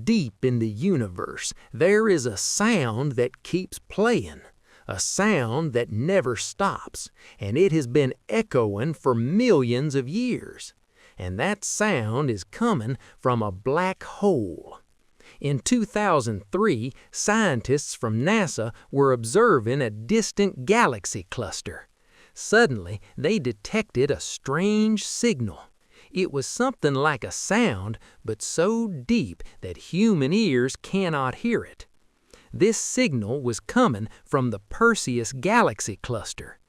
Deep in the universe, there is a sound that keeps playing, a sound that never stops, and it has been echoing for millions of years. And that sound is coming from a black hole. In 2003, scientists from NASA were observing a distant galaxy cluster. Suddenly, they detected a strange signal. It was something like a sound, but so deep that human ears cannot hear it. This signal was coming from the Perseus Galaxy Cluster.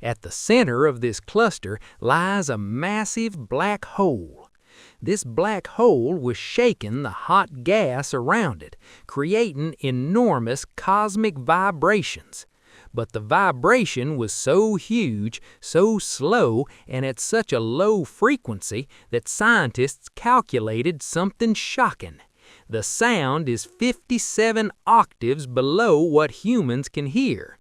At the center of this cluster lies a massive black hole. This black hole was shaking the hot gas around it, creating enormous cosmic vibrations. But the vibration was so huge, so slow, and at such a low frequency that scientists calculated something shocking. The sound is 57 octaves below what humans can hear.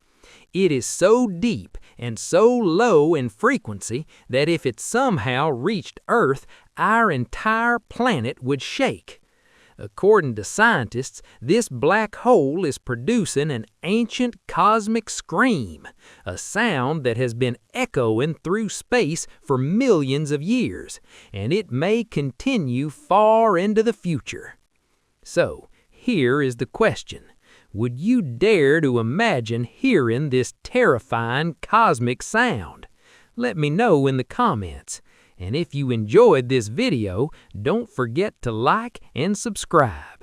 It is so deep and so low in frequency that if it somehow reached Earth, our entire planet would shake. According to scientists, this black hole is producing an ancient cosmic scream, a sound that has been echoing through space for millions of years, and it may continue far into the future. So, here is the question. Would you dare to imagine hearing this terrifying cosmic sound? Let me know in the comments. And if you enjoyed this video, don't forget to like and subscribe.